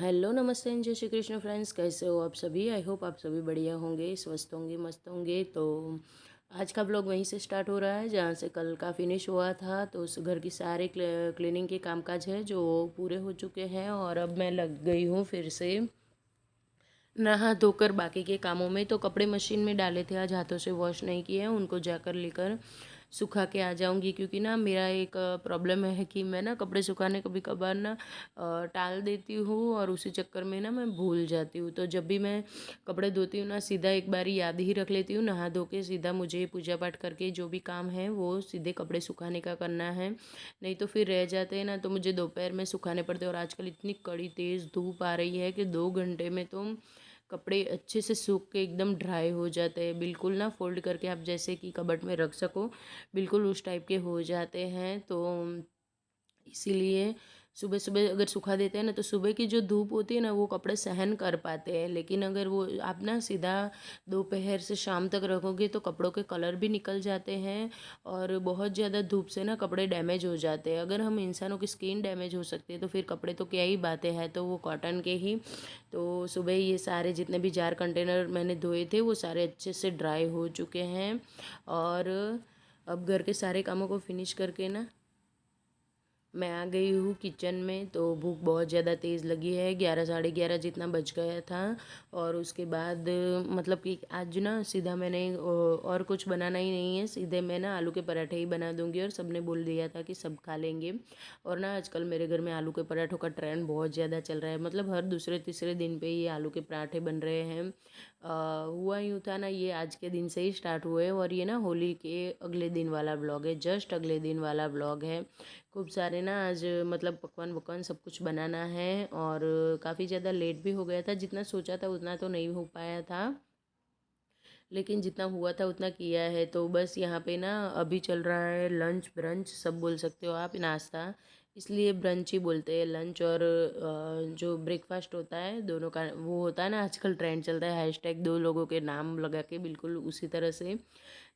Hello नमस्ते and जय Shri Krishna friends, कैसे हो आप सभी। आई होप आप सभी बढ़िया होंगे, स्वस्थ होंगे, मस्त होंगे। तो आज का ब्लॉग वहीं से स्टार्ट हो रहा है जहाँ से कल का फिनिश हुआ था। तो उस घर की सारे क्लीनिंग के कामकाज है जो पूरे हो चुके हैं और अब मैं लग गई हूँ फिर से नहा धोकर बाकी के कामों में। तो कपड़े मशीन में डाले थे, आज हाथों से वॉश नहीं किए हैं, उनको जाकर लेकर सुखा के आ जाऊंगी। क्योंकि ना मेरा एक प्रॉब्लम है कि मैं ना कपड़े सुखाने कभी कभार ना टाल देती हूँ और उसी चक्कर में ना मैं भूल जाती हूँ। तो जब भी मैं कपड़े धोती हूँ ना, सीधा एक बारी याद ही रख लेती हूँ, नहा धो के सीधा मुझे पूजा पाठ करके जो भी काम है वो सीधे कपड़े सुखाने का करना है। नहीं तो फिर रह जाते हैं ना, तो मुझे दोपहर में सुखाने पड़ते हैं। और आजकल इतनी कड़ी तेज़ धूप आ रही है कि 2 घंटे में तो कपड़े अच्छे से सूख के एकदम ड्राई हो जाते हैं, बिल्कुल ना फोल्ड करके आप जैसे कि कबर्ड में रख सको, बिल्कुल उस टाइप के हो जाते हैं। तो इसीलिए सुबह सुबह अगर सुखा देते हैं ना, तो सुबह की जो धूप होती है ना वो कपड़े सहन कर पाते हैं। लेकिन अगर वो आप ना सीधा दोपहर से शाम तक रखोगे तो कपड़ों के कलर भी निकल जाते हैं और बहुत ज़्यादा धूप से ना कपड़े डैमेज हो जाते हैं। अगर हम इंसानों की स्किन डैमेज हो सकती है तो फिर कपड़े तो क्या ही बातें हैं, तो वो कॉटन के ही। तो सुबह ये सारे जितने भी जार कंटेनर मैंने धोए थे वो सारे अच्छे से ड्राई हो चुके हैं। और अब घर के सारे कामों को फिनिश करके ना मैं आ गई हूँ किचन में। तो भूख बहुत ज़्यादा तेज़ लगी है, 11 साढ़े 11 जितना बज गया था। और उसके बाद मतलब कि आज ना सीधा मैंने और कुछ बनाना ही नहीं है, सीधे मैं ना आलू के पराठे ही बना दूंगी। और सबने बोल दिया था कि सब खा लेंगे। और ना आजकल मेरे घर में आलू के पराठों का ट्रेंड बहुत ज़्यादा चल रहा है, मतलब हर दूसरे तीसरे दिन पे ये आलू के पराठे बन रहे हैं। हुआ यूँ था ना, ये आज के दिन से ही स्टार्ट हुए और ये ना होली के अगले दिन वाला ब्लॉग है, जस्ट अगले दिन वाला ब्लॉग है। खूब सारे ना आज मतलब पकवान वकवान सब कुछ बनाना है। और काफ़ी ज़्यादा लेट भी हो गया था, जितना सोचा था उतना तो नहीं हो पाया था, लेकिन जितना हुआ था उतना किया है। तो बस यहाँ पे ना अभी चल रहा है लंच ब्रंच सब बोल सकते हो आप, नाश्ता इसलिए ब्रंच ही बोलते हैं। लंच और जो ब्रेकफास्ट होता है दोनों का वो होता है ना, आजकल ट्रेंड चलता है हैशटैग 2 लोगों के नाम लगा के, बिल्कुल उसी तरह से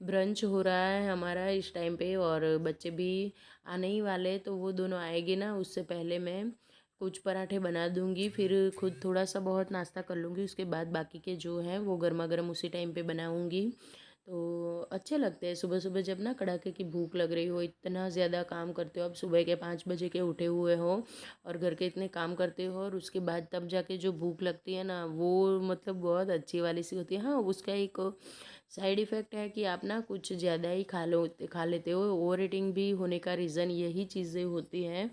ब्रंच हो रहा है हमारा इस टाइम पे। और बच्चे भी आने ही वाले, तो वो दोनों आएंगे ना, उससे पहले मैं कुछ पराठे बना दूंगी, फिर खुद थोड़ा सा बहुत नाश्ता कर लूँगी। उसके बाद बाकी के जो है वो गर्मा गर्म उसी टाइम पे बनाऊंगी। तो अच्छे लगते हैं सुबह सुबह जब ना कड़ाके की भूख लग रही हो, इतना ज़्यादा काम करते हो, अब सुबह के 5 बजे के उठे हुए हो और घर के इतने काम करते हो, और उसके बाद तब जाके जो भूख लगती है ना वो मतलब बहुत अच्छी वाली सी होती है। हाँ, उसका एक साइड इफ़ेक्ट है कि आप ना कुछ ज़्यादा ही खा लेते हो, ओवर ईटिंग भी होने का रीज़न यही चीज़ें होती हैं।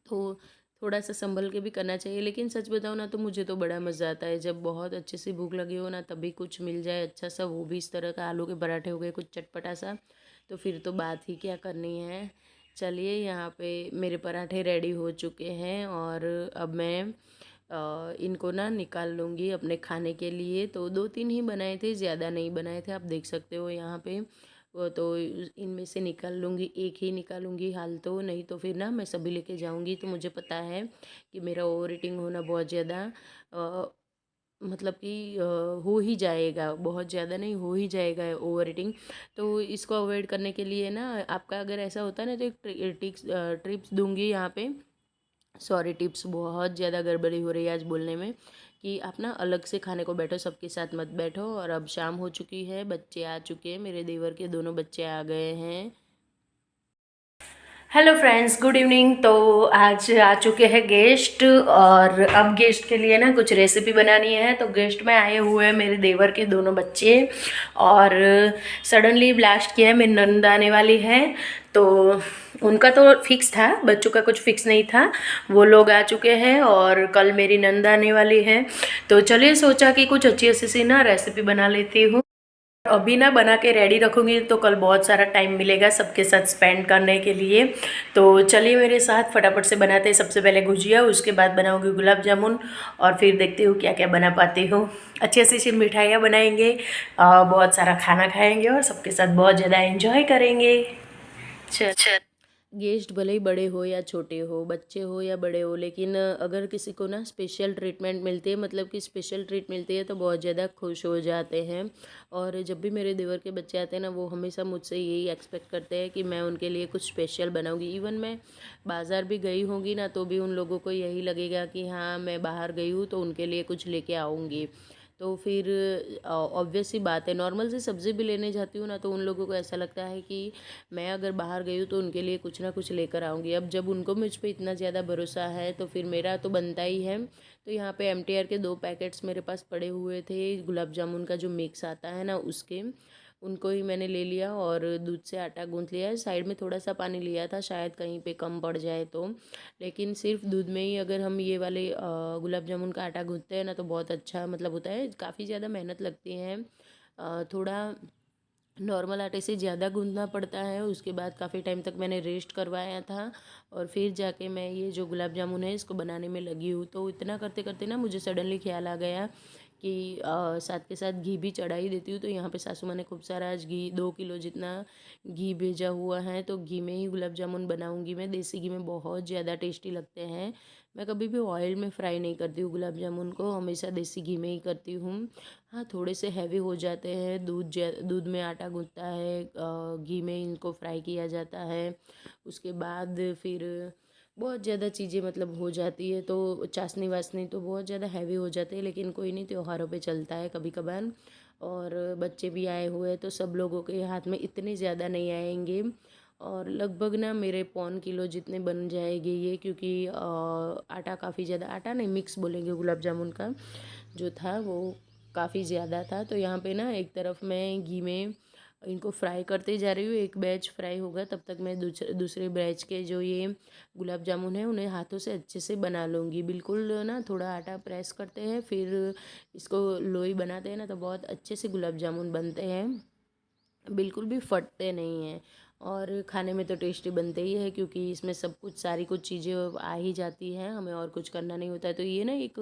तो थोड़ा सा संभल के भी करना चाहिए। लेकिन सच बताऊँ ना, तो मुझे तो बड़ा मज़ा आता है जब बहुत अच्छे से भूख लगी हो ना, तभी कुछ मिल जाए अच्छा सा, वो भी इस तरह का आलू के पराठे हो गए, कुछ चटपटा सा, तो फिर तो बात ही क्या करनी है। चलिए, यहाँ पे मेरे पराठे रेडी हो चुके हैं और अब मैं इनको ना निकाल लूँगी अपने खाने के लिए। तो 2-3 ही बनाए थे, ज़्यादा नहीं बनाए थे, आप देख सकते हो यहाँ पे। वो तो इनमें से निकाल लूँगी, एक ही निकालूंगी हाल तो, नहीं तो फिर ना मैं सभी लेके जाऊँगी। तो मुझे पता है कि मेरा ओवर ईटिंग होना बहुत ज़्यादा मतलब कि हो ही जाएगा, बहुत ज़्यादा नहीं हो ही जाएगा ओवर ईटिंग। तो इसको अवॉइड करने के लिए ना, आपका अगर ऐसा होता है ना, तो एक ट्रिप्स दूंगी यहाँ पे। सॉरी, टिप्स बहुत ज़्यादा गड़बड़ी हो रही है आज बोलने में, कि आप ना अलग से खाने को बैठो, सबके साथ मत बैठो। और अब शाम हो चुकी है, बच्चे आ चुके हैं, मेरे देवर के दोनों बच्चे आ गए हैं। Hello friends, good evening. तो आज आ चुके हैं गेस्ट और अब गेस्ट के लिए ना कुछ रेसिपी बनानी है। तो गेस्ट में आए हुए हैं मेरे देवर के दोनों बच्चे और सडनली ब्लास्ट किया है, मेरी नंद आने वाली है। तो उनका तो फिक्स था, बच्चों का कुछ फिक्स नहीं था, वो लोग आ चुके हैं और कल मेरी नंद आने वाली है। तो चलिए, सोचा कि कुछ अच्छी सी ना रेसिपी बना लेती हूँ। अभी ना बना के रेडी रखूँगी तो कल बहुत सारा टाइम मिलेगा सबके साथ स्पेंड करने के लिए। तो चलिए मेरे साथ फटाफट से बनाते हैं। सबसे पहले गुजिया, उसके बाद बनाऊँगी गुलाब जामुन और फिर देखती हूँ क्या क्या बना पाती हूँ। अच्छी अच्छी मिठाइयाँ बनाएंगे, बहुत सारा खाना खाएंगे और सबके साथ बहुत ज़्यादा एंजॉय करेंगे। चल, गेस्ट भले ही बड़े हो या छोटे हो, बच्चे हो या बड़े हो, लेकिन अगर किसी को ना स्पेशल ट्रीटमेंट मिलती है, मतलब कि स्पेशल ट्रीट मिलती है, तो बहुत ज़्यादा खुश हो जाते हैं। और जब भी मेरे देवर के बच्चे आते हैं ना, वो हमेशा मुझसे यही एक्सपेक्ट करते हैं कि मैं उनके लिए कुछ स्पेशल बनाऊंगी। इवन मैं बाज़ार भी गई होंगी ना, तो भी उन लोगों को यही लगेगा कि हाँ, मैं बाहर गई हूँ तो उनके लिए कुछ लेके आऊँगी। तो फिर ऑब्वियस सी बात है, नॉर्मल सी सब्ज़ी भी लेने जाती हूँ ना, तो उन लोगों को ऐसा लगता है कि मैं अगर बाहर गई हूँ तो उनके लिए कुछ ना कुछ लेकर आऊँगी। अब जब उनको मुझ पे इतना ज़्यादा भरोसा है, तो फिर मेरा तो बनता ही है। तो यहाँ पे एमटीआर के 2 पैकेट्स मेरे पास पड़े हुए थे, गुलाब जामुन का जो मिक्स आता है ना उसके, उनको ही मैंने ले लिया और दूध से आटा गूँथ लिया है। साइड में थोड़ा सा पानी लिया था, शायद कहीं पे कम पड़ जाए तो। लेकिन सिर्फ दूध में ही अगर हम ये वाले गुलाब जामुन का आटा गूँथते हैं ना, तो बहुत अच्छा मतलब होता है। काफ़ी ज़्यादा मेहनत लगती है, थोड़ा नॉर्मल आटे से ज़्यादा गूँथना पड़ता है। उसके बाद काफ़ी टाइम तक मैंने रेस्ट करवाया था, और फिर जाके मैं ये जो गुलाब जामुन है इसको बनाने में लगी हूँ। तो इतना करते करते ना मुझे सडनली ख्याल आ गया कि साथ के साथ घी भी चढ़ा ही देती हूँ। तो यहाँ पे सासू माँ ने खूब सारा आज घी, 2 किलो जितना घी भेजा हुआ है, तो घी में ही गुलाब जामुन बनाऊँगी मैं। देसी घी में बहुत ज़्यादा टेस्टी लगते हैं। मैं कभी भी ऑयल में फ्राई नहीं करती हूँ गुलाब जामुन को, हमेशा देसी घी में ही करती हूँ। हाँ, थोड़े से हैवी हो जाते हैं, दूध में आटा गूँथता है, घी में इनको फ्राई किया जाता है। उसके बाद फिर बहुत ज़्यादा चीज़ें मतलब हो जाती है, तो चाशनी वाशनी तो बहुत ज़्यादा हैवी हो जाते हैं, लेकिन कोई नहीं, त्योहारों पे चलता है कभी कभार। और बच्चे भी आए हुए हैं, तो सब लोगों के हाथ में इतने ज़्यादा नहीं आएंगे। और लगभग ना मेरे 1/4 किलो जितने बन जाएंगे ये, क्योंकि आटा काफ़ी ज़्यादा, आटा नहीं मिक्स बोलेंगे गुलाब जामुन का जो था वो काफ़ी ज़्यादा था। तो यहाँ पे ना एक तरफ मैं घी में इनको फ्राई करते जा रही हूँ, एक बैच फ्राई होगा तब तक मैं दूसरे बैच के जो ये गुलाब जामुन है उन्हें हाथों से अच्छे से बना लूँगी। बिल्कुल ना, थोड़ा आटा प्रेस करते हैं, फिर इसको लोई बनाते हैं ना, तो बहुत अच्छे से गुलाब जामुन बनते हैं, बिल्कुल भी फटते नहीं हैं। और खाने में तो टेस्टी बनते ही है, क्योंकि इसमें सब कुछ, सारी कुछ चीज़ें आ ही जाती हैं, हमें और कुछ करना नहीं होता है। तो ये ना एक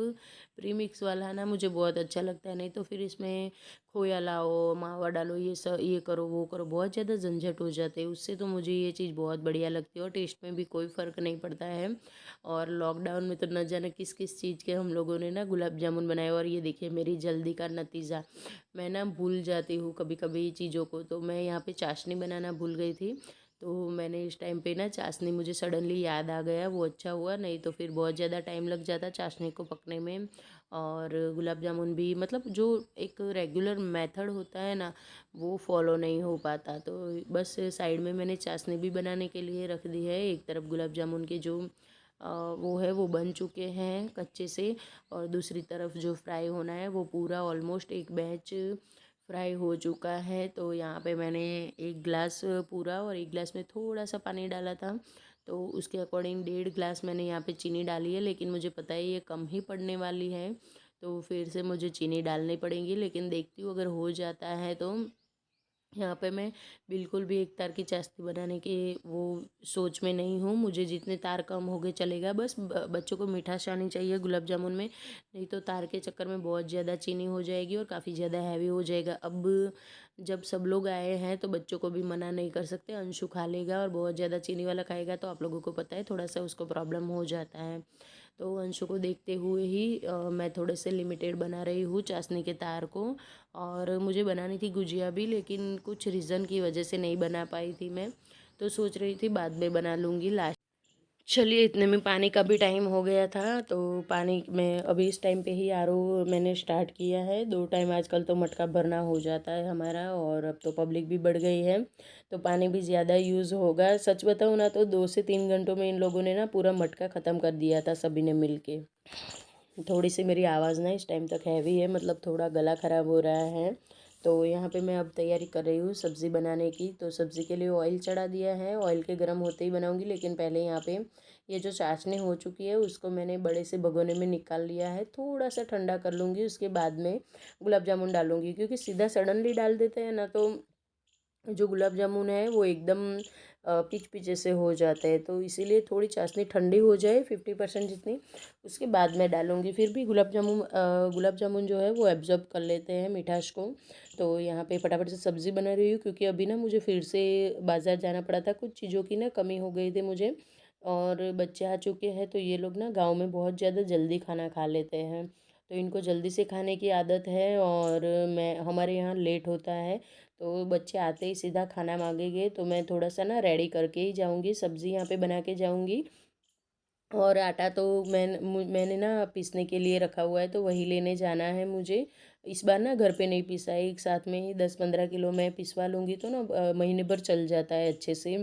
प्रीमिक्स वाला ना मुझे बहुत अच्छा लगता है। नहीं तो फिर इसमें खोया लाओ, मावा डालो, ये सब, ये करो वो करो, बहुत ज़्यादा झंझट हो जाते हैं। उससे तो मुझे ये चीज़ बहुत बढ़िया लगती है, और टेस्ट में भी कोई फ़र्क नहीं पड़ता है। और लॉकडाउन में तो न जाने किस किस चीज़ के हम लोगों ने ना गुलाब जामुन बनाए। और ये देखिए मेरी जल्दी का नतीजा, मैं ना भूल जाती हूँ कभी कभी चीज़ों को। तो मैं यहाँ पे चाशनी बनाना भूल गई थी, तो मैंने इस टाइम पे ना चाशनी, मुझे सडनली याद आ गया, वो अच्छा हुआ, नहीं तो फिर बहुत ज़्यादा टाइम लग जाता चाशनी को पकने में। और गुलाब जामुन भी मतलब जो एक रेगुलर मेथड होता है ना, वो फॉलो नहीं हो पाता। तो बस साइड में मैंने चाशनी भी बनाने के लिए रख दी है। एक तरफ गुलाब जामुन के जो वो है वो बन चुके हैं कच्चे से, और दूसरी तरफ जो फ्राई होना है वो पूरा ऑलमोस्ट एक बैच फ्राई हो चुका है। तो यहाँ पे मैंने 1 गिलास पूरा और 1 गिलास में थोड़ा सा पानी डाला था, तो उसके अकॉर्डिंग 1.5 गिलास मैंने यहाँ पे चीनी डाली है। लेकिन मुझे पता है ये कम ही पड़ने वाली है, तो फिर से मुझे चीनी डालनी पड़ेगी। लेकिन देखती हूँ अगर हो जाता है तो। यहाँ पे मैं बिल्कुल भी एक तार की चाशनी बनाने की वो सोच में नहीं हूँ। मुझे जितने तार कम हो गए चलेगा, बस बच्चों को मिठास आनी चाहिए गुलाब जामुन में, नहीं तो तार के चक्कर में बहुत ज़्यादा चीनी हो जाएगी और काफ़ी ज़्यादा हैवी हो जाएगा। अब जब सब लोग आए हैं तो बच्चों को भी मना नहीं कर सकते, अंशु खा लेगा, और बहुत ज़्यादा चीनी वाला खाएगा तो आप लोगों को पता है थोड़ा सा उसको प्रॉब्लम हो जाता है। तो अंशु को देखते हुए ही मैं थोड़े से लिमिटेड बना रही हूँ चाशनी के तार को। और मुझे बनानी थी गुजिया भी, लेकिन कुछ रीज़न की वजह से नहीं बना पाई थी मैं, तो सोच रही थी बाद में बना लूँगी लास्ट। चलिए, इतने में पानी का भी टाइम हो गया था, तो पानी में अभी इस टाइम पे ही आरओ मैंने स्टार्ट किया है। 2 टाइम आजकल तो मटका भरना हो जाता है हमारा, और अब तो पब्लिक भी बढ़ गई है, तो पानी भी ज़्यादा यूज़ होगा। सच बताऊँ ना, तो 2 से 3 घंटों में इन लोगों ने ना पूरा मटका ख़त्म कर दिया था सभी ने मिल के। थोड़ी सी मेरी आवाज़ ना इस टाइम तक हैवी है, मतलब थोड़ा गला ख़राब हो रहा है। तो यहाँ पे मैं अब तैयारी कर रही हूँ सब्ज़ी बनाने की। तो सब्ज़ी के लिए ऑयल चढ़ा दिया है, ऑयल के गर्म होते ही बनाऊँगी। लेकिन पहले यहाँ पे ये जो चाशनी हो चुकी है उसको मैंने बड़े से भगोने में निकाल लिया है, थोड़ा सा ठंडा कर लूँगी, उसके बाद में गुलाब जामुन डालूँगी। क्योंकि सीधा सडनली डाल देते हैं ना, तो जो गुलाब जामुन है वो एकदम पिच पिच से हो जाते हैं। तो इसीलिए थोड़ी चाशनी ठंडी हो जाए 50% जितनी, उसके बाद मैं डालूँगी। फिर भी गुलाब जामुन जो है वो एब्जॉर्ब कर लेते हैं मिठास को। तो यहाँ पे फटाफट से सब्ज़ी बना रही हूँ, क्योंकि अभी ना मुझे फिर से बाज़ार जाना पड़ा था, कुछ चीज़ों की ना कमी हो गई थी मुझे। और बच्चे आ चुके हैं, तो ये लोग ना गाँव में बहुत ज़्यादा जल्दी खाना खा लेते हैं, तो इनको जल्दी से खाने की आदत है। और मैं हमारे यहाँ लेट होता है, तो बच्चे आते ही सीधा खाना मांगेंगे, तो मैं थोड़ा सा ना रेडी करके ही जाऊँगी, सब्ज़ी यहाँ पे बना के जाऊँगी। और आटा तो मैंने ना पीसने के लिए रखा हुआ है, तो वही लेने जाना है मुझे। इस बार ना घर पे नहीं पीसा है, एक साथ में ही 10-15 किलो मैं पिसवा लूँगी, तो ना महीने भर चल जाता है अच्छे से।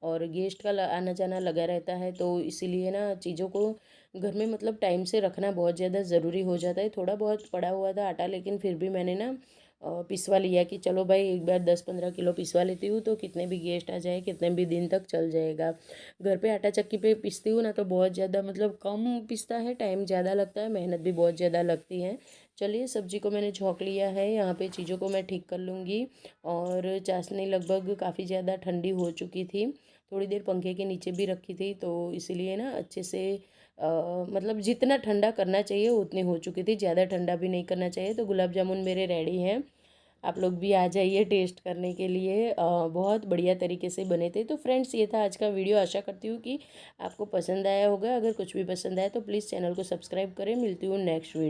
और गेस्ट का आना जाना लगा रहता है, तो इसीलिए ना चीज़ों को घर में मतलब टाइम से रखना बहुत ज़्यादा ज़रूरी हो जाता है। थोड़ा बहुत पड़ा हुआ था आटा, लेकिन फिर भी मैंने ना पिसवा लिया कि चलो भाई एक बार 10-15 किलो पिसवा लेती हूँ, तो कितने भी गेस्ट आ जाए, कितने भी दिन तक चल जाएगा। घर पे आटा चक्की पे पीसती हूँ ना, तो बहुत ज़्यादा मतलब कम पिसता है, टाइम ज़्यादा लगता है, मेहनत भी बहुत ज़्यादा लगती है। चलिए, सब्जी को मैंने झोंक लिया है, यहाँ पे चीज़ों को मैं ठीक कर लूँगी। और चाशनी लगभग काफ़ी ज़्यादा ठंडी हो चुकी थी, थोड़ी देर पंखे के नीचे भी रखी थी, तो इसलिए ना अच्छे से मतलब जितना ठंडा करना चाहिए उतनी हो चुकी थी, ज़्यादा ठंडा भी नहीं करना चाहिए। तो गुलाब जामुन मेरे रेडी हैं, आप लोग भी आ जाइए टेस्ट करने के लिए। बहुत बढ़िया तरीके से बने थे। तो फ्रेंड्स, ये था आज का वीडियो। आशा करती हूँ कि आपको पसंद आया होगा। अगर कुछ भी पसंद आया तो प्लीज़ चैनल को सब्सक्राइब करें। मिलती हूँ नेक्स्ट वीडियो।